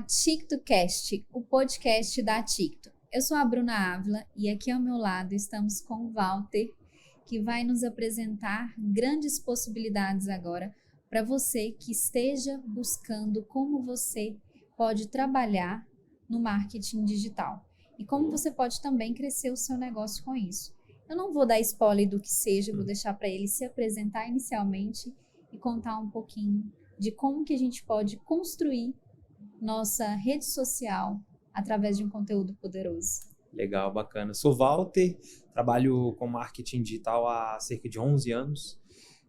TictoCast, o podcast da Ticto. Eu sou a Bruna Ávila e aqui ao meu lado estamos com o Walter, que vai nos apresentar grandes possibilidades agora para você que esteja buscando como você pode trabalhar no marketing digital e como você pode também crescer o seu negócio com isso. Eu não vou dar spoiler do que seja, vou deixar para ele se apresentar inicialmente e contar um pouquinho de como que a gente pode construir nossa rede social através de um conteúdo poderoso. Legal, bacana. Sou Walter, trabalho com marketing digital há cerca de 11 anos.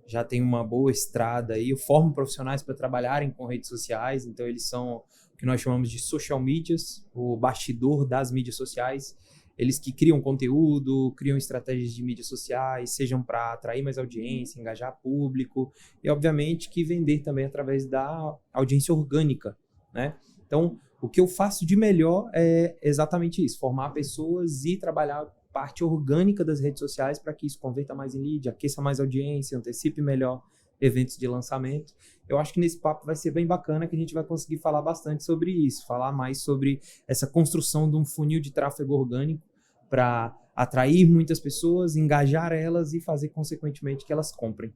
Já tenho uma boa estrada aí. Eu formo profissionais para trabalharem com redes sociais, então eles são o que nós chamamos de social medias, o bastidor das mídias sociais. Eles que criam conteúdo, criam estratégias de mídias sociais, sejam para atrair mais audiência, engajar público e, obviamente, que vender também através da audiência orgânica, né? Então, o que eu faço de melhor é exatamente isso, formar pessoas e trabalhar a parte orgânica das redes sociais para que isso converta mais em lead, aqueça mais audiência, antecipe melhor eventos de lançamento. Eu acho que nesse papo vai ser bem bacana, que a gente vai conseguir falar bastante sobre isso, falar mais sobre essa construção de um funil de tráfego orgânico para atrair muitas pessoas, engajar elas e fazer, consequentemente, que elas comprem.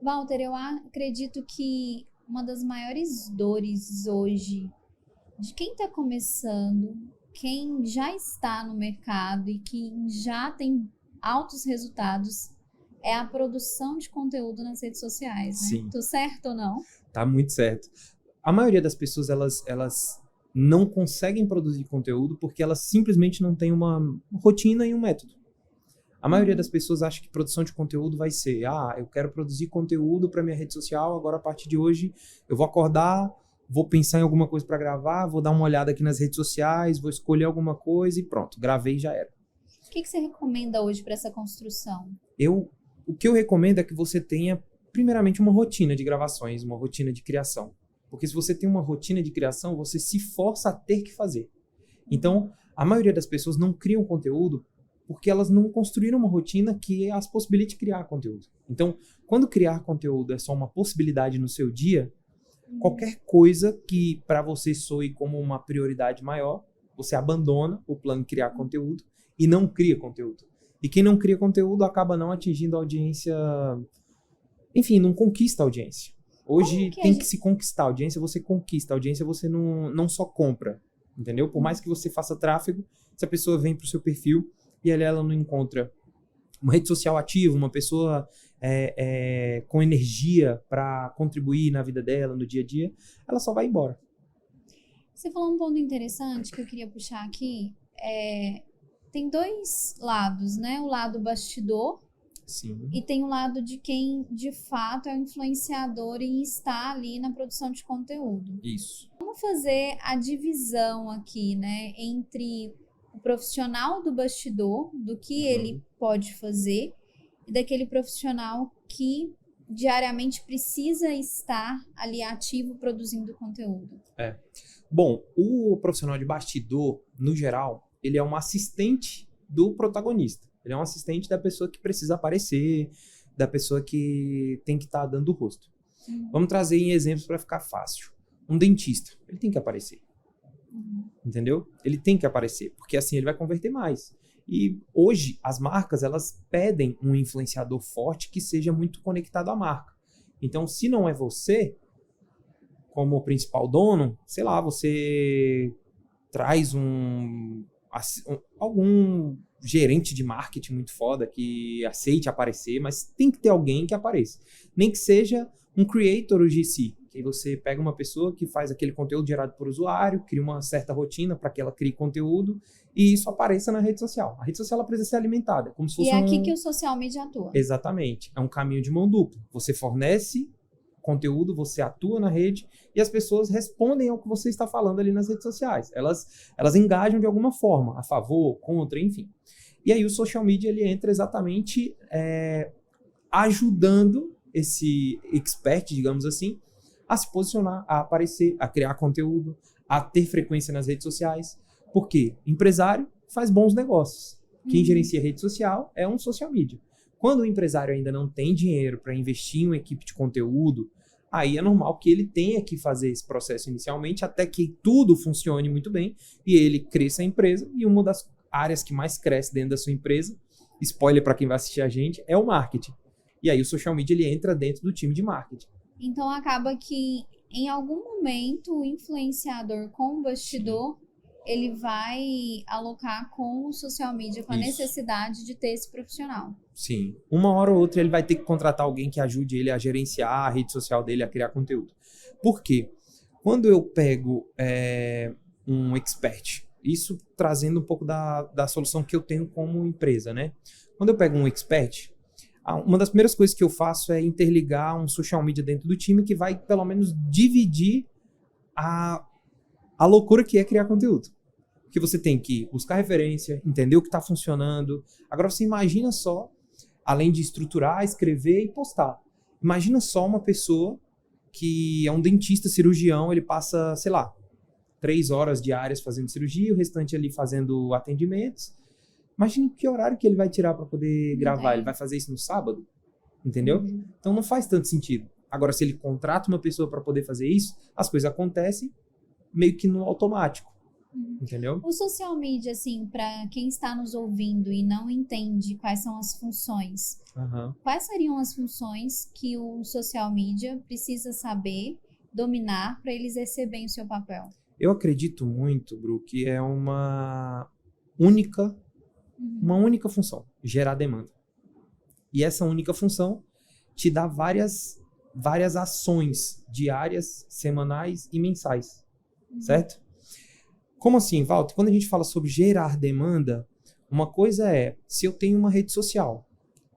Walter, eu acredito que uma das maiores dores hoje de quem está começando, quem já está no mercado e que já tem altos resultados, é a produção de conteúdo nas redes sociais, né? Sim. Tô certo ou não? Tá muito certo. A maioria das pessoas, elas não conseguem produzir conteúdo porque elas simplesmente não têm uma rotina e um método. A maioria das pessoas acha que produção de conteúdo vai ser, eu quero produzir conteúdo para minha rede social, agora a partir de hoje eu vou acordar, vou pensar em alguma coisa para gravar, vou dar uma olhada aqui nas redes sociais, vou escolher alguma coisa e pronto, gravei e já era. O que você recomenda hoje para essa construção? O que eu recomendo é que você tenha, primeiramente, uma rotina de gravações, uma rotina de criação. Porque se você tem uma rotina de criação, você se força a ter que fazer. Então, a maioria das pessoas não criam conteúdo porque elas não construíram uma rotina que as possibilite criar conteúdo. Então, quando criar conteúdo é só uma possibilidade no seu dia, qualquer coisa que para você soe como uma prioridade maior, você abandona o plano de criar conteúdo e não cria conteúdo. E quem não cria conteúdo acaba não atingindo a audiência, enfim, não conquista a audiência. Hoje tem que se conquistar a audiência, você conquista a audiência, você não só compra, entendeu? Por mais que você faça tráfego, se a pessoa vem pro seu perfil e ela não encontra uma rede social ativa, uma pessoa com energia para contribuir na vida dela, no dia a dia, ela só vai embora. Você falou um ponto interessante que eu queria puxar aqui. Tem dois lados, né? O lado bastidor. Sim. E tem o lado de quem, de fato, é o influenciador e está ali na produção de conteúdo. Isso. Vamos fazer a divisão aqui, né? Entre o profissional do bastidor, do que ele pode fazer, e daquele profissional que diariamente precisa estar ali ativo produzindo conteúdo. Bom, o profissional de bastidor, no geral, ele é um assistente do protagonista. Ele é um assistente da pessoa que precisa aparecer, da pessoa que tem que estar dando o rosto. Vamos trazer em exemplos para ficar fácil. Um dentista, ele tem que aparecer. Entendeu? Ele tem que aparecer, porque assim ele vai converter mais. E hoje, as marcas, elas pedem um influenciador forte que seja muito conectado à marca. Então, se não é você, como o principal dono, sei lá, você traz algum gerente de marketing muito foda que aceite aparecer, mas tem que ter alguém que apareça. Nem que seja um creator ou GC, que você pega uma pessoa que faz aquele conteúdo gerado por usuário, cria uma certa rotina para que ela crie conteúdo e isso apareça na rede social. A rede social ela precisa ser alimentada, como se fosse aqui que o social media atua. Exatamente. É um caminho de mão dupla. Você fornece conteúdo, você atua na rede e as pessoas respondem ao que você está falando ali nas redes sociais. Elas engajam de alguma forma, a favor, contra, enfim. E aí o social media ele entra exatamente ajudando esse expert, digamos assim, a se posicionar, a aparecer, a criar conteúdo, a ter frequência nas redes sociais. Porque empresário faz bons negócios. Quem gerencia rede social é um social media. Quando o empresário ainda não tem dinheiro para investir em uma equipe de conteúdo, aí é normal que ele tenha que fazer esse processo inicialmente até que tudo funcione muito bem e ele cresça a empresa. E uma das áreas que mais cresce dentro da sua empresa, spoiler para quem vai assistir a gente, é o marketing. E aí o social media ele entra dentro do time de marketing. Então acaba que em algum momento o influenciador com o bastidor, ele vai alocar com o social media, com a Isso. necessidade de ter esse profissional. Sim. Uma hora ou outra ele vai ter que contratar alguém que ajude ele a gerenciar a rede social dele, a criar conteúdo. Por quê? Quando eu pego um expert, isso trazendo um pouco da solução que eu tenho como empresa, né? Quando eu pego um expert, uma das primeiras coisas que eu faço é interligar um social media dentro do time que vai, pelo menos, dividir a loucura que é criar conteúdo. Porque você tem que buscar referência, entender o que está funcionando. Agora você imagina só, além de estruturar, escrever e postar. Imagina só uma pessoa que é um dentista cirurgião, ele passa, sei lá, 3 horas diárias fazendo cirurgia, o restante ali fazendo atendimentos. Imagina que horário que ele vai tirar para poder gravar. Ele vai fazer isso no sábado? Entendeu? Então não faz tanto sentido. Agora, se ele contrata uma pessoa para poder fazer isso, as coisas acontecem meio que no automático. Entendeu? O social media, assim, para quem está nos ouvindo e não entende quais são as funções, quais seriam as funções que o social media precisa saber, dominar, para ele exercer bem o seu papel? Eu acredito muito, Bru, que é uma única função, gerar demanda. E essa única função te dá várias ações diárias, semanais e mensais, certo? Como assim, Walter? Quando a gente fala sobre gerar demanda, uma coisa é, se eu tenho uma rede social,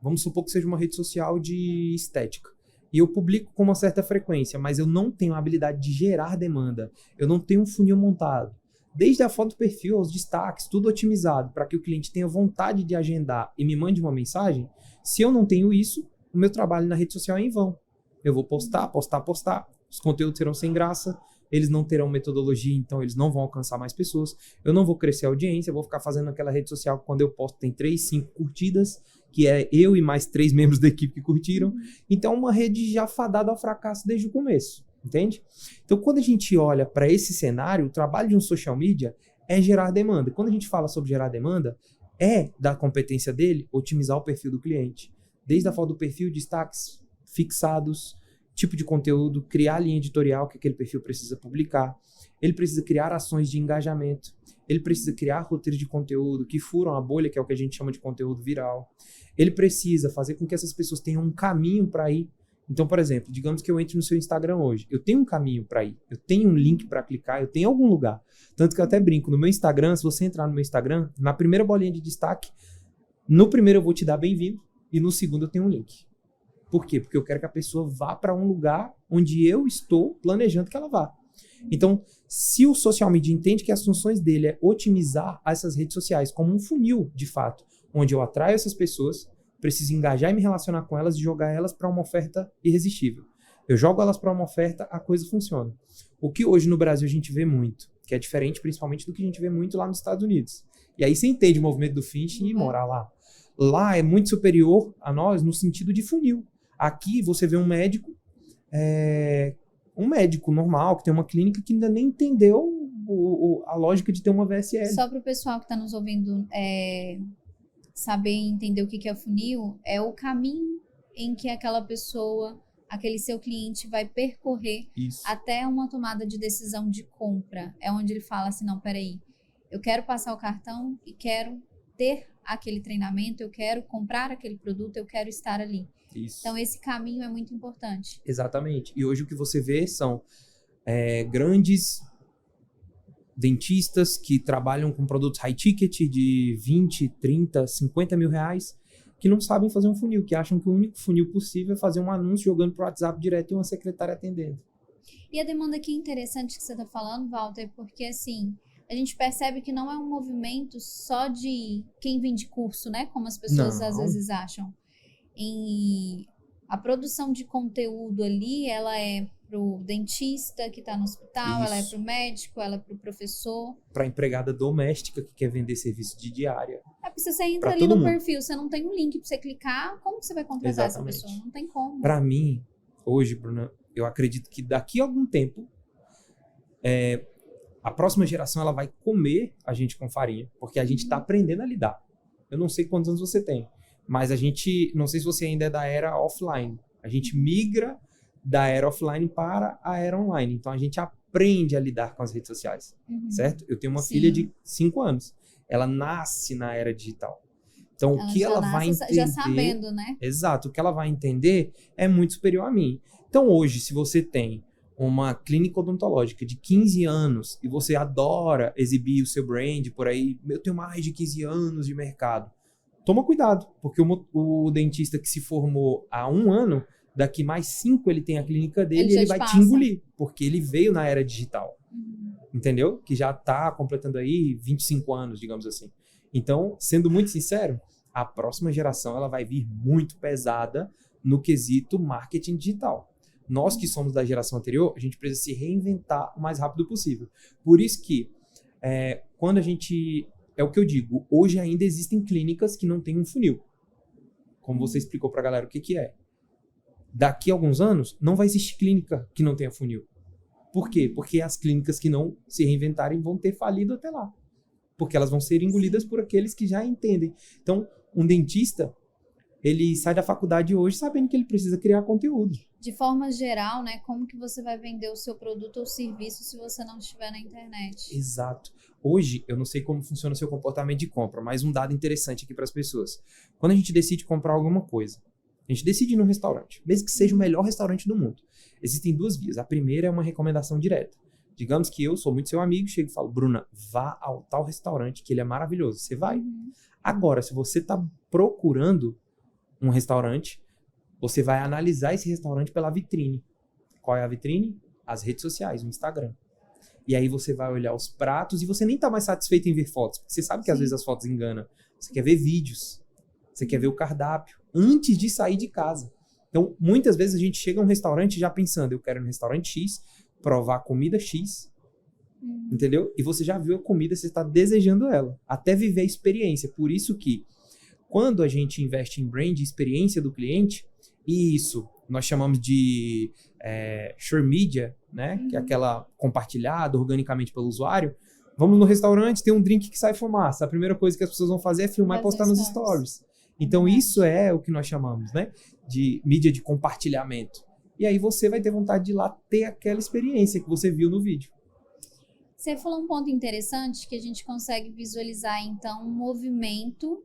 vamos supor que seja uma rede social de estética, e eu publico com uma certa frequência, mas eu não tenho a habilidade de gerar demanda, eu não tenho um funil montado, desde a foto do perfil aos destaques, tudo otimizado, para que o cliente tenha vontade de agendar e me mande uma mensagem, se eu não tenho isso, o meu trabalho na rede social é em vão. Eu vou postar, os conteúdos serão sem graça, eles não terão metodologia, então eles não vão alcançar mais pessoas, eu não vou crescer a audiência, eu vou ficar fazendo aquela rede social que quando eu posto tem 3, 5 curtidas, que é eu e mais 3 membros da equipe que curtiram. Então, uma rede já fadada ao fracasso desde o começo, entende? Então, quando a gente olha para esse cenário, o trabalho de um social media é gerar demanda. Quando a gente fala sobre gerar demanda, é da competência dele otimizar o perfil do cliente. Desde a foto do perfil, destaques fixados, tipo de conteúdo, criar a linha editorial que aquele perfil precisa publicar. Ele precisa criar ações de engajamento. Ele precisa criar roteiros de conteúdo que furam a bolha, que é o que a gente chama de conteúdo viral. Ele precisa fazer com que essas pessoas tenham um caminho para ir. Então, por exemplo, digamos que eu entre no seu Instagram hoje. Eu tenho um caminho para ir. Eu tenho um link para clicar. Eu tenho algum lugar. Tanto que eu até brinco. No meu Instagram, se você entrar no meu Instagram, na primeira bolinha de destaque, no primeiro eu vou te dar bem-vindo e no segundo eu tenho um link. Por quê? Porque eu quero que a pessoa vá para um lugar onde eu estou planejando que ela vá. Então, se o social media entende que as funções dele é otimizar essas redes sociais como um funil, de fato, onde eu atraio essas pessoas, preciso engajar e me relacionar com elas e jogar elas para uma oferta irresistível. Eu jogo elas para uma oferta, a coisa funciona. O que hoje no Brasil a gente vê muito, que é diferente principalmente do que a gente vê muito lá nos Estados Unidos. E aí você entende o movimento do phishing e morar lá. Lá é muito superior a nós no sentido de funil. Aqui você vê um médico normal, que tem uma clínica que ainda nem entendeu a lógica de ter uma VSL. Só para o pessoal que está nos ouvindo saber e entender o que é funil, é o caminho em que aquela pessoa, aquele seu cliente vai percorrer até uma tomada de decisão de compra. É onde ele fala assim, não, peraí, eu quero passar o cartão e quero ter aquele treinamento, eu quero comprar aquele produto, eu quero estar ali. Isso. Então, esse caminho é muito importante. Exatamente. E hoje o que você vê são grandes dentistas que trabalham com produtos high ticket de 20, 30, 50 mil reais, que não sabem fazer um funil, que acham que o único funil possível é fazer um anúncio jogando pro WhatsApp direto e uma secretária atendendo. E a demanda aqui interessante que você está falando, Walter, porque assim, a gente percebe que não é um movimento só de quem vende curso, né? Como as pessoas às vezes acham. A produção de conteúdo ali, ela é pro dentista que está no hospital, ela é pro médico, ela é pro professor. Pra empregada doméstica que quer vender serviço de diária. Se você entra ali no perfil, você não tem um link para você clicar, como que você vai contratar essa pessoa? Não tem como. Pra mim, hoje, Bruna, Eu acredito que daqui a algum tempo, a próxima geração ela vai comer a gente com farinha, porque a gente está aprendendo a lidar. Eu não sei quantos anos você tem, mas a gente, não sei se você ainda é da era offline. A gente migra da era offline para a era online. Então, a gente aprende a lidar com as redes sociais, certo? Eu tenho uma filha de 5 anos. Ela nasce na era digital. Então, o que ela vai entender... Já sabendo, né? Exato. O que ela vai entender é muito superior a mim. Então, hoje, se você tem uma clínica odontológica de 15 anos e você adora exibir o seu brand por aí, eu tenho mais de 15 anos de mercado. Toma cuidado, porque o dentista que se formou há 1 ano, daqui mais 5 ele tem a clínica dele e ele vai te engolir, porque ele veio na era digital. Entendeu? Que já está completando aí 25 anos, digamos assim. Então, sendo muito sincero, a próxima geração ela vai vir muito pesada no quesito marketing digital. Nós que somos da geração anterior, a gente precisa se reinventar o mais rápido possível. Por isso que, quando a gente... É o que eu digo, hoje ainda existem clínicas que não têm um funil. Como você explicou pra galera o que é. Daqui a alguns anos, não vai existir clínica que não tenha funil. Por quê? Porque as clínicas que não se reinventarem vão ter falido até lá. Porque elas vão ser engolidas por aqueles que já entendem. Então, um dentista, ele sai da faculdade hoje sabendo que ele precisa criar conteúdo. De forma geral, né? Como que você vai vender o seu produto ou serviço se você não estiver na internet? Exato. Hoje, eu não sei como funciona o seu comportamento de compra, mas um dado interessante aqui para as pessoas. Quando a gente decide comprar alguma coisa, a gente decide ir num restaurante, mesmo que seja o melhor restaurante do mundo. Existem 2 vias. A primeira é uma recomendação direta. Digamos que eu sou muito seu amigo, chego e falo, Bruna, vá ao tal restaurante que ele é maravilhoso. Você vai? Agora, se você está procurando um restaurante, você vai analisar esse restaurante pela vitrine. Qual é a vitrine? As redes sociais, o Instagram. E aí você vai olhar os pratos e você nem tá mais satisfeito em ver fotos, porque você sabe que às vezes as fotos enganam. Você quer ver vídeos, você quer ver o cardápio, antes de sair de casa. Então, muitas vezes a gente chega a um restaurante já pensando, eu quero ir no restaurante X, provar a comida X, entendeu? E você já viu a comida, você está desejando ela, até viver a experiência. Por isso que, quando a gente investe em brand, experiência do cliente, e isso nós chamamos de share media, né? Que é aquela compartilhada organicamente pelo usuário. Vamos no restaurante, tem um drink que sai fumaça. A primeira coisa que as pessoas vão fazer é filmar e postar nos stories. Então, isso é o que nós chamamos, né? De mídia de compartilhamento. E aí você vai ter vontade de ir lá ter aquela experiência que você viu no vídeo. Você falou um ponto interessante que a gente consegue visualizar, então, um movimento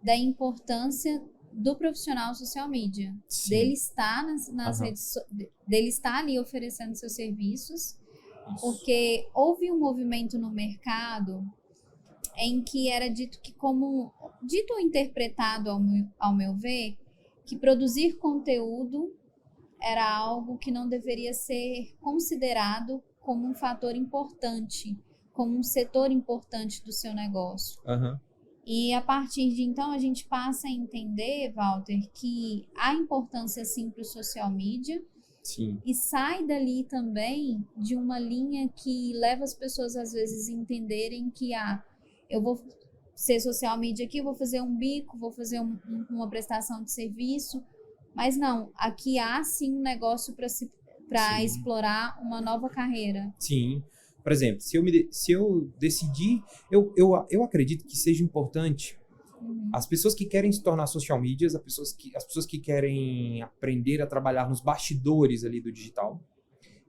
da importância do profissional social media. Sim. Dele estar nas redes, dele estar ali oferecendo seus serviços, porque houve um movimento no mercado em que era dito que dito ou interpretado ao meu ver, que produzir conteúdo era algo que não deveria ser considerado como um fator importante, como um setor importante do seu negócio. E a partir de então a gente passa a entender, Walter, que há importância sim para o social media. Sim. E sai dali também de uma linha que leva as pessoas às vezes a entenderem que eu vou ser social media aqui, eu vou fazer um bico, vou fazer uma prestação de serviço, mas não, aqui há sim um negócio para explorar uma nova carreira. Sim. Por exemplo, se eu decidir, eu acredito que seja importante as pessoas que querem se tornar social medias, as pessoas que querem aprender a trabalhar nos bastidores ali do digital.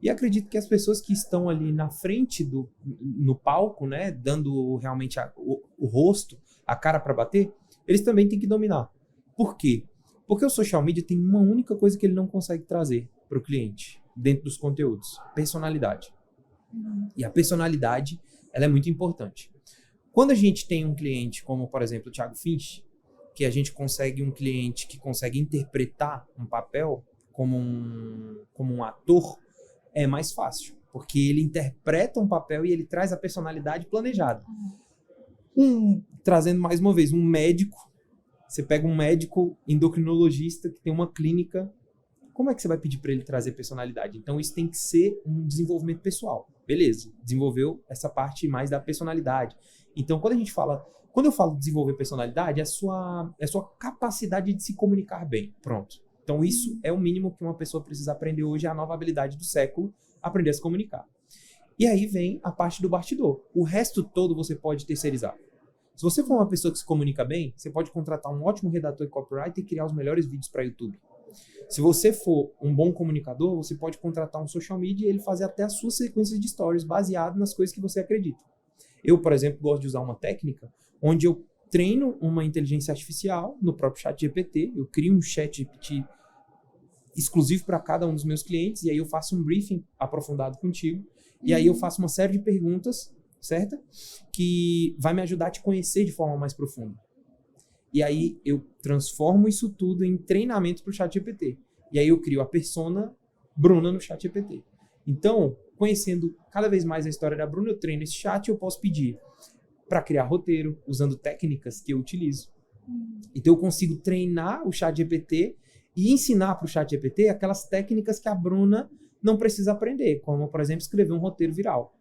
E acredito que as pessoas que estão ali na frente no palco, né, dando realmente o rosto, a cara para bater, eles também têm que dominar. Por quê? Porque o social media tem uma única coisa que ele não consegue trazer para o cliente dentro dos conteúdos: personalidade. E a personalidade, ela é muito importante. Quando a gente tem um cliente como, por exemplo, o Thiago Finch, que a gente consegue um cliente que consegue interpretar um papel como um ator, é mais fácil, porque ele interpreta um papel e ele traz a personalidade planejada. Trazendo mais uma vez, um médico, você pega um médico endocrinologista que tem uma clínica, como é que você vai pedir para ele trazer personalidade? Então isso tem que ser um desenvolvimento pessoal. Beleza, desenvolveu essa parte mais da personalidade. Então quando eu falo desenvolver personalidade, é a sua capacidade de se comunicar bem. Pronto. Então, isso é o mínimo que uma pessoa precisa aprender hoje, é a nova habilidade do século, aprender a se comunicar. E aí vem a parte do bastidor. O resto todo você pode terceirizar. Se você for uma pessoa que se comunica bem, você pode contratar um ótimo redator e copywriter e criar os melhores vídeos para YouTube. Se você for um bom comunicador, você pode contratar um social media e ele fazer até as suas sequências de stories baseado nas coisas que você acredita. Eu, por exemplo, gosto de usar uma técnica onde eu treino uma inteligência artificial no próprio ChatGPT, eu crio um ChatGPT exclusivo para cada um dos meus clientes e aí eu faço um briefing aprofundado contigo e aí eu faço uma série de perguntas, certo? Que vai me ajudar a te conhecer de forma mais profunda. E aí eu transformo isso tudo em treinamento para o ChatGPT. E aí eu crio a persona Bruna no ChatGPT. Então, conhecendo cada vez mais a história da Bruna, eu treino esse chat e eu posso pedir para criar roteiro, usando técnicas que eu utilizo. Então eu consigo treinar o ChatGPT e ensinar para o ChatGPT aquelas técnicas que a Bruna não precisa aprender, como, por exemplo, escrever um roteiro viral.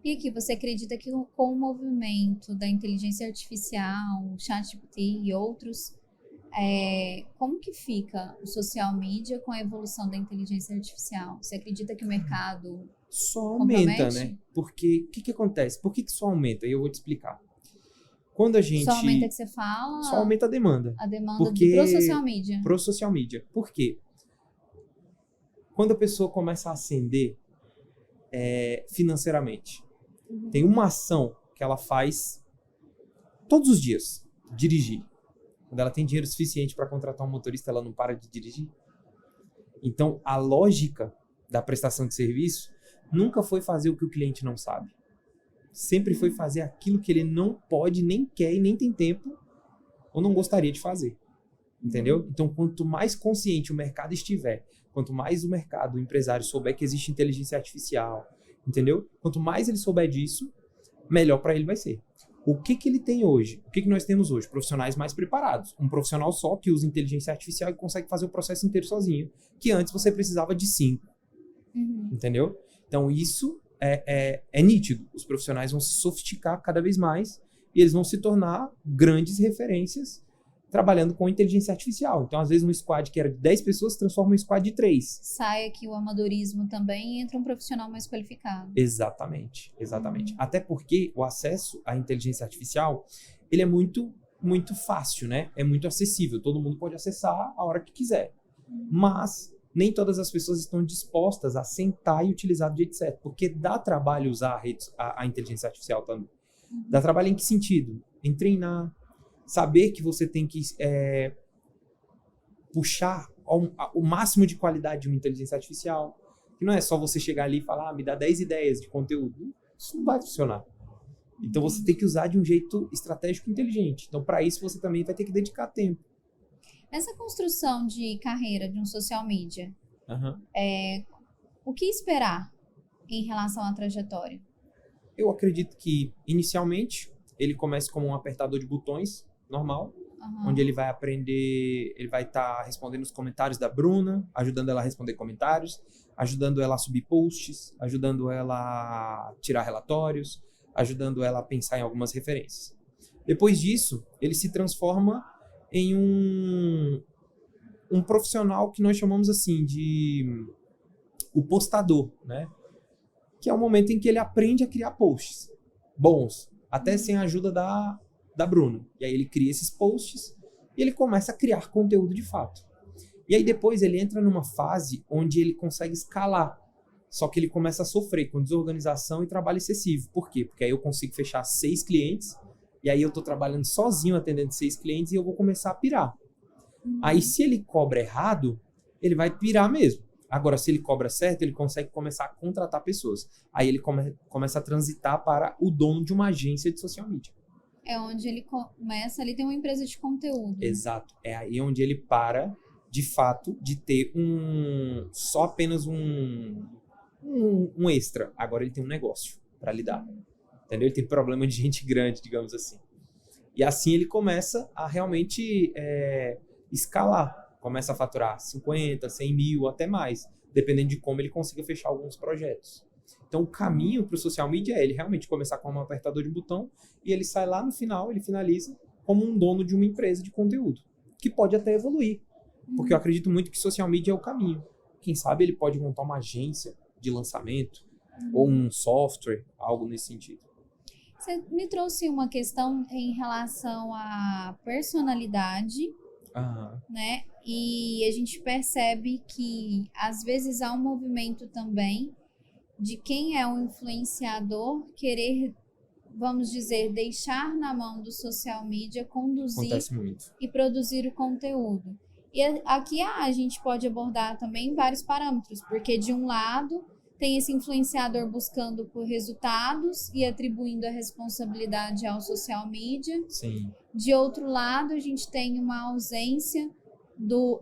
E aqui, você acredita que com o movimento da inteligência artificial, o ChatGPT e outros, como que fica o social media com a evolução da inteligência artificial? Você acredita que o mercado só aumenta, compromete? né? Porque o que acontece? Por que só aumenta? E eu vou te explicar. Quando a gente... Só aumenta que você fala? Só aumenta a demanda. A demanda Porque... pro social media. Pro social media. Por quê? Quando a pessoa começa a ascender financeiramente, tem uma ação que ela faz todos os dias, dirigir. Quando ela tem dinheiro suficiente para contratar um motorista, ela não para de dirigir. Então, a lógica da prestação de serviço nunca foi fazer o que o cliente não sabe. Sempre foi fazer aquilo que ele não pode, nem quer e nem tem tempo ou não gostaria de fazer. Entendeu? Então, quanto mais consciente o mercado estiver, quanto mais o mercado, o empresário souber que existe inteligência artificial, entendeu? Quanto mais ele souber disso, melhor para ele vai ser. O que ele tem hoje? O que nós temos hoje? Profissionais mais preparados. Um profissional só que usa inteligência artificial e consegue fazer o processo inteiro sozinho, que antes você precisava de 5. Entendeu? Então, isso é nítido. Os profissionais vão se sofisticar cada vez mais e eles vão se tornar grandes referências trabalhando com inteligência artificial. Então, às vezes, um squad que era de 10 pessoas se transforma em um squad de 3. Sai aqui o amadorismo também e entra um profissional mais qualificado. Exatamente. Até porque o acesso à inteligência artificial, ele é muito, muito fácil, né? É muito acessível. Todo mundo pode acessar a hora que quiser. Mas nem todas as pessoas estão dispostas a sentar e utilizar do jeito certo. Porque dá trabalho usar a inteligência artificial também. Dá trabalho em que sentido? Em treinar, saber que você tem que puxar o máximo de qualidade de uma inteligência artificial. Que não é só você chegar ali e falar, me dá 10 ideias de conteúdo. Isso não vai funcionar. Então você tem que usar de um jeito estratégico e inteligente. Então, para isso, você também vai ter que dedicar tempo. Nessa construção de carreira de um social media, o que esperar em relação à trajetória? Eu acredito que, inicialmente, ele comece como um apertador de botões, normal, onde ele vai aprender, ele vai estar respondendo os comentários da Bruna, ajudando ela a responder comentários, ajudando ela a subir posts, ajudando ela a tirar relatórios, ajudando ela a pensar em algumas referências. Depois disso, ele se transforma em um profissional que nós chamamos assim de o postador, né? Que é o momento em que ele aprende a criar posts bons, até sem a ajuda da Bruna. E aí ele cria esses posts e ele começa a criar conteúdo de fato. E aí depois ele entra numa fase onde ele consegue escalar. Só que ele começa a sofrer com desorganização e trabalho excessivo. Por quê? Porque aí eu consigo fechar 6 clientes e aí eu estou trabalhando sozinho atendendo 6 clientes e eu vou começar a pirar. Aí se ele cobra errado, ele vai pirar mesmo. Agora, se ele cobra certo, ele consegue começar a contratar pessoas. Aí ele começa a transitar para o dono de uma agência de social media. É onde ele começa, ali tem uma empresa de conteúdo. Exato. É aí onde ele para, de fato, de ter só apenas um extra. Agora ele tem um negócio para lidar. Entendeu? Ele tem problema de gente grande, digamos assim. E assim ele começa a realmente escalar. Começa a faturar 50, 100 mil, até mais, dependendo de como ele consiga fechar alguns projetos. Então, o caminho para o social media é ele realmente começar como um apertador de botão e ele sai lá no final, ele finaliza como um dono de uma empresa de conteúdo, que pode até evoluir. Porque eu acredito muito que social media é o caminho. Quem sabe ele pode montar uma agência de lançamento ou um software, algo nesse sentido. Você me trouxe uma questão em relação à personalidade, né? E a gente percebe que às vezes há um movimento também de quem é um influenciador querer, vamos dizer, deixar na mão do social media, conduzir Acontece muito. e produzir o conteúdo. E aqui a gente pode abordar também vários parâmetros, porque de um lado tem esse influenciador buscando por resultados e atribuindo a responsabilidade ao social media. Sim. De outro lado, a gente tem uma ausência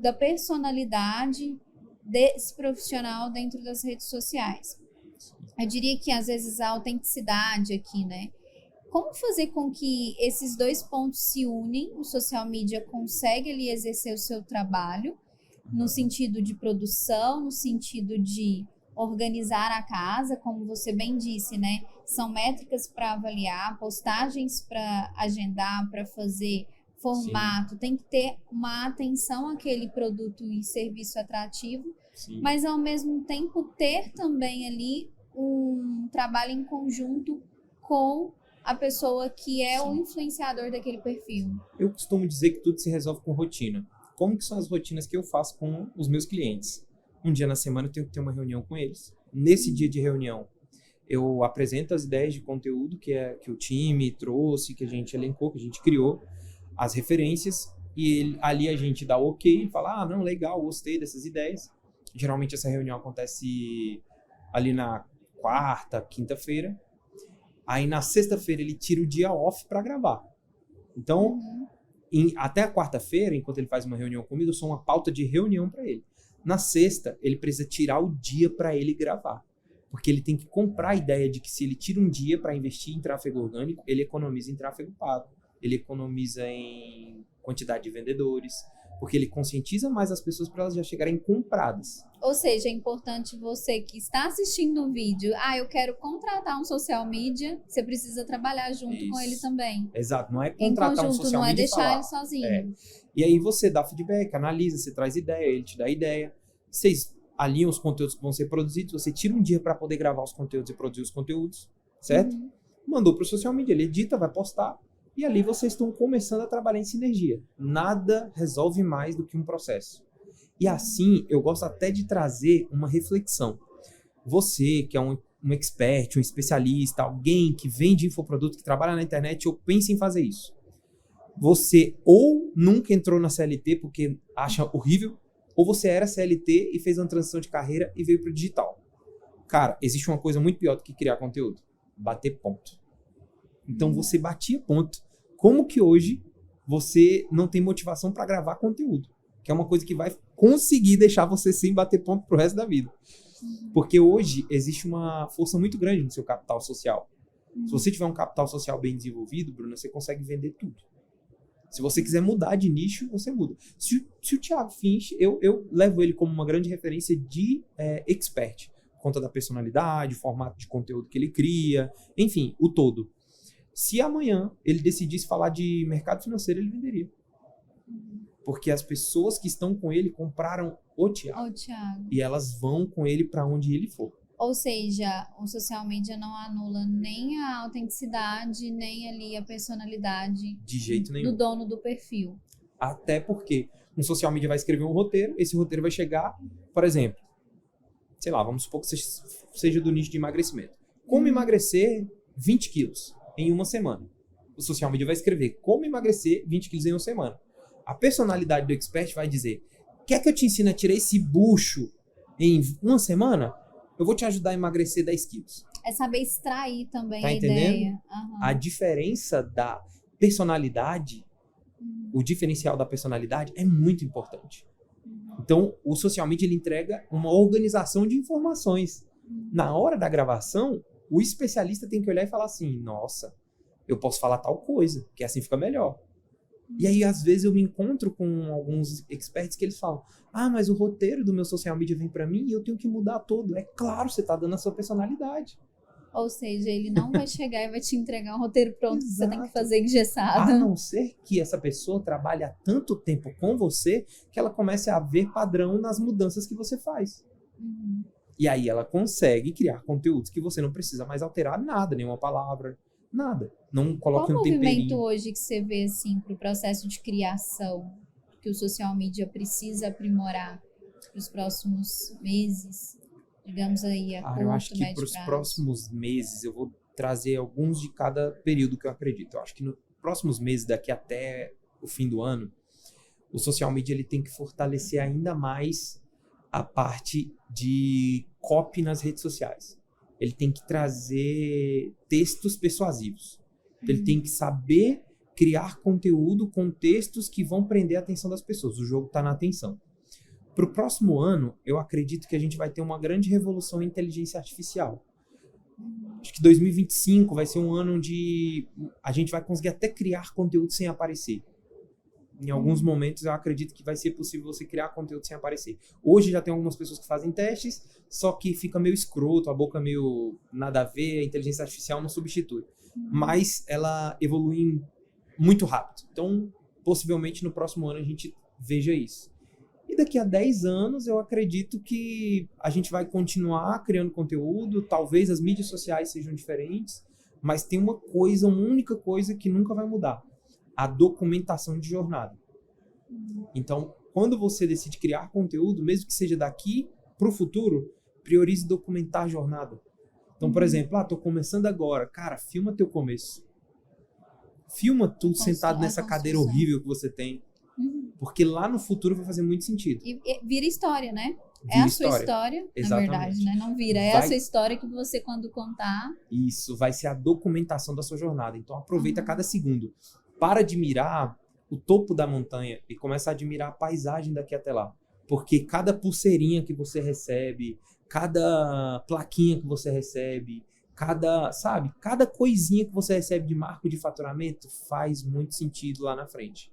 da personalidade desse profissional dentro das redes sociais. Eu diria que às vezes a autenticidade aqui, né? Como fazer com que esses dois pontos se unem? O social media consegue ali exercer o seu trabalho no sentido de produção, no sentido de organizar a casa, como você bem disse, né? São métricas para avaliar, postagens para agendar, para fazer formato. Sim. Tem que ter uma atenção àquele produto e serviço atrativo, sim, mas ao mesmo tempo ter também ali um trabalho em conjunto com a pessoa que é, sim, o influenciador daquele perfil. Eu costumo dizer que tudo se resolve com rotina. Como que são as rotinas que eu faço com os meus clientes? Um dia na semana eu tenho que ter uma reunião com eles. Nesse dia de reunião, eu apresento as ideias de conteúdo que o time trouxe, que a gente elencou, que a gente criou, as referências, e ali a gente dá o ok, fala, não, legal, gostei dessas ideias. Geralmente essa reunião acontece ali na quarta, quinta-feira. Aí na sexta-feira ele tira o dia off para gravar. Então, até a quarta-feira, enquanto ele faz uma reunião comigo, eu sou uma pauta de reunião para ele. Na sexta, ele precisa tirar o dia para ele gravar. Porque ele tem que comprar a ideia de que se ele tira um dia para investir em tráfego orgânico, ele economiza em tráfego pago. Ele economiza em quantidade de vendedores. Porque ele conscientiza mais as pessoas para elas já chegarem compradas. Ou seja, é importante você que está assistindo o vídeo, eu quero contratar um social media, você precisa trabalhar junto com ele também. Exato, não é contratar um social media e falar. Não é deixar ele sozinho. E aí você dá feedback, analisa, você traz ideia, ele te dá ideia. Vocês alinham os conteúdos que vão ser produzidos, você tira um dia para poder gravar os conteúdos e produzir os conteúdos, certo? Mandou para o social media, ele edita, vai postar. E ali vocês estão começando a trabalhar em sinergia. Nada resolve mais do que um processo. E assim, eu gosto até de trazer uma reflexão. Você, que é um expert, um especialista, alguém que vende infoproduto, que trabalha na internet, ou pensa em fazer isso. Você ou nunca entrou na CLT porque acha horrível, ou você era CLT e fez uma transição de carreira e veio para o digital. Cara, existe uma coisa muito pior do que criar conteúdo. Bater ponto. Então você batia ponto. Como que hoje você não tem motivação para gravar conteúdo? Que é uma coisa que vai conseguir deixar você sem bater ponto pro resto da vida. Porque hoje existe uma força muito grande no seu capital social. Se você tiver um capital social bem desenvolvido, Bruna, você consegue vender tudo. Se você quiser mudar de nicho, você muda. Se o Thiago Finch, eu levo ele como uma grande referência de expert. Por conta da personalidade, formato de conteúdo que ele cria, enfim, o todo. Se amanhã ele decidisse falar de mercado financeiro, ele venderia. Porque as pessoas que estão com ele compraram o Thiago. E elas vão com ele para onde ele for. Ou seja, o social media não anula nem a autenticidade, nem ali a personalidade de jeito nenhum do dono do perfil. Até porque um social media vai escrever um roteiro, esse roteiro vai chegar, por exemplo, sei lá, vamos supor que seja do nicho de emagrecimento. Como emagrecer 20 quilos em uma semana? O social media vai escrever como emagrecer 20 quilos em uma semana. A personalidade do expert vai dizer: quer que eu te ensine a tirar esse bucho em uma semana? Eu vou te ajudar a emagrecer 10 quilos. É saber extrair também a ideia. Uhum. A diferença da personalidade, o diferencial da personalidade é muito importante. Então, o social media ele entrega uma organização de informações. Na hora da gravação, o especialista tem que olhar e falar assim: nossa, eu posso falar tal coisa, que assim fica melhor. E aí, às vezes, eu me encontro com alguns experts que eles falam: mas o roteiro do meu social media vem pra mim e eu tenho que mudar todo. É claro, você tá dando a sua personalidade. Ou seja, ele não vai chegar e vai te entregar um roteiro pronto que você tem que Exato. fazer engessado. A não ser que essa pessoa trabalhe há tanto tempo com você que ela comece a ver padrão nas mudanças que você faz. Uhum. E aí ela consegue criar conteúdos que você não precisa mais alterar nada, nenhuma palavra, nada. Não Qual coloque um movimento temperinho. hoje que você vê assim para o processo de criação que o social media precisa aprimorar para os próximos meses? Digamos aí, a Eu acho curto, que médio para os prazo. próximos meses eu vou trazer alguns de cada período que eu acredito. Eu acho que nos próximos meses, daqui até o fim do ano, o social media ele tem que fortalecer ainda mais a parte de copy nas redes sociais. Ele tem que trazer textos persuasivos. Ele tem que saber criar conteúdo com textos que vão prender a atenção das pessoas. O jogo está na atenção. Para o próximo ano, eu acredito que a gente vai ter uma grande revolução em inteligência artificial. Acho que 2025 vai ser um ano onde a gente vai conseguir até criar conteúdo sem aparecer. Em alguns momentos eu acredito que vai ser possível você criar conteúdo sem aparecer. Hoje já tem algumas pessoas que fazem testes, só que fica meio escroto, a boca meio nada a ver, a inteligência artificial não substitui. Mas ela evolui muito rápido. Então, possivelmente no próximo ano a gente veja isso. E daqui a 10 anos eu acredito que a gente vai continuar criando conteúdo, talvez as mídias sociais sejam diferentes, mas tem uma única coisa que nunca vai mudar: a documentação de jornada. Então, quando você decide criar conteúdo, mesmo que seja daqui para o futuro, priorize documentar a jornada. Então, por exemplo, tô começando agora. Cara, filma teu começo. Filma tu sentado nessa cadeira horrível que você tem. Porque lá no futuro vai fazer muito sentido. E vira história, né? Vira a sua história, Exatamente. na verdade, né? Não vira. É a sua história que você, quando contar... Isso, vai ser a documentação da sua jornada. Então, aproveita cada segundo. Para de admirar o topo da montanha e começa a admirar a paisagem daqui até lá. Porque cada pulseirinha que você recebe, cada plaquinha que você recebe, cada coisinha que você recebe de marco de faturamento faz muito sentido lá na frente.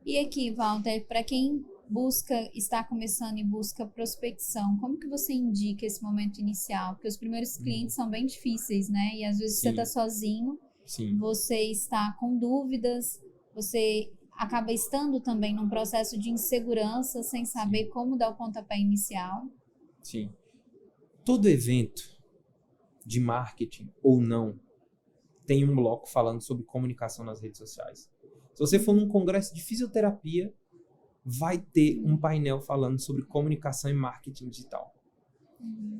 E aqui, Walter, para quem está começando e busca prospecção, como que você indica esse momento inicial? Porque os primeiros clientes são bem difíceis, né? E às vezes você está sozinho, você está com dúvidas, você acaba estando também num processo de insegurança, sem saber como dar o pontapé inicial. Sim. Todo evento de marketing ou não tem um bloco falando sobre comunicação nas redes sociais. Se você for num congresso de fisioterapia, vai ter um painel falando sobre comunicação e marketing digital.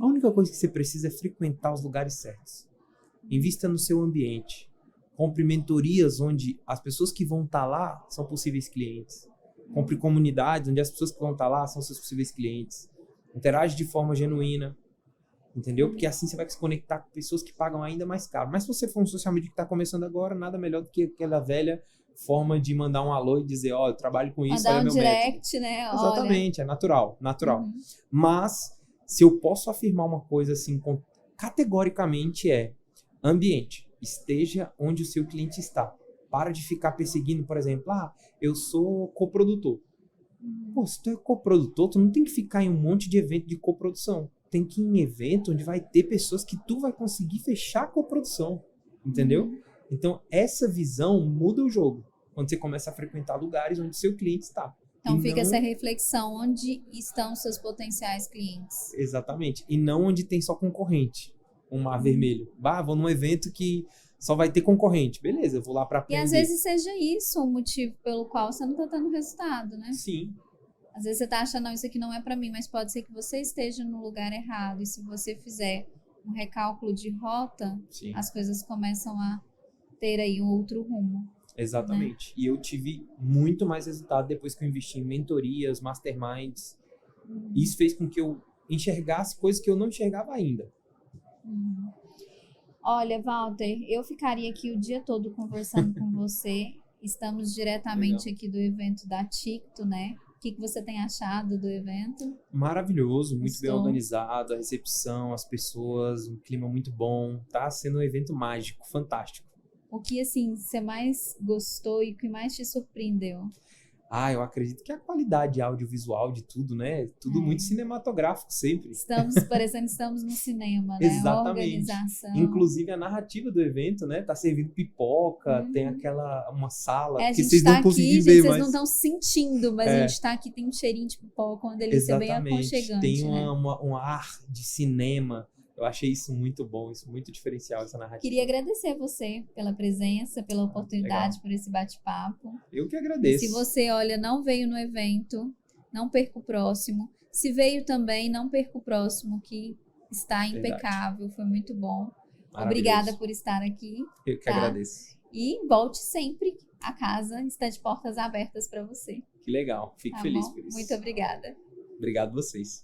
A única coisa que você precisa é frequentar os lugares certos. Invista no seu ambiente. Compre mentorias onde as pessoas que vão estar lá são possíveis clientes. Compre comunidades onde as pessoas que vão estar lá são seus possíveis clientes. Interage de forma genuína. Entendeu? Porque assim você vai se conectar com pessoas que pagam ainda mais caro. Mas se você for um social media que está começando agora, nada melhor do que aquela velha forma de mandar um alô e dizer, eu trabalho com isso, olha meu direct, método. Né? Exatamente, é natural. Mas, se eu posso afirmar uma coisa assim, categoricamente ambiente. Esteja onde o seu cliente está. Para de ficar perseguindo, por exemplo, eu sou coprodutor. Pô, se tu é coprodutor, tu não tem que ficar em um monte de evento de coprodução. Tem que ir em evento onde vai ter pessoas que tu vai conseguir fechar a coprodução. Entendeu? Então, essa visão muda o jogo. Quando você começa a frequentar lugares onde seu cliente está. Então, fica essa reflexão. Onde estão seus potenciais clientes? Exatamente. E não onde tem só concorrente. Um mar vermelho. Vou num evento que só vai ter concorrente. Beleza, eu vou lá para aprender. E às vezes seja isso o motivo pelo qual você não está tendo resultado, né? Sim. Às vezes você está achando, não, isso aqui não é para mim, mas pode ser que você esteja no lugar errado. E se você fizer um recálculo de rota, as coisas começam a ter aí um outro rumo. Exatamente. Né? E eu tive muito mais resultado depois que eu investi em mentorias, masterminds. Isso fez com que eu enxergasse coisas que eu não enxergava ainda. Olha, Walter, eu ficaria aqui o dia todo conversando com você. Estamos diretamente aqui do evento da Ticto, né? O que você tem achado do evento? Maravilhoso, muito bem organizado, a recepção, as pessoas, um clima muito bom. Tá sendo um evento mágico, fantástico. O que, assim, você mais gostou e o que mais te surpreendeu? Eu acredito que a qualidade audiovisual de tudo, né? Tudo muito cinematográfico sempre. Parecendo que estamos no cinema, né? Exatamente. Organização. Inclusive a narrativa do evento, né? Tá servindo pipoca, tem uma sala A que gente vocês tá não conseguem aqui, ver, gente, vocês mas não estão sentindo, mas a gente tá aqui, tem um cheirinho de pipoca, uma delícia bem aconchegante, tem né? um ar de cinema. Eu achei isso muito bom, isso muito diferencial, essa narrativa. Queria agradecer a você pela presença, pela oportunidade, por esse bate-papo. Eu que agradeço. E se você, não veio no evento, não perca o próximo. Se veio também, não perca o próximo, que está impecável, foi muito bom. Obrigada por estar aqui. Eu que agradeço. E volte sempre, a casa está de portas abertas para você. Que legal, fico feliz por isso. Muito obrigada. Obrigado a vocês.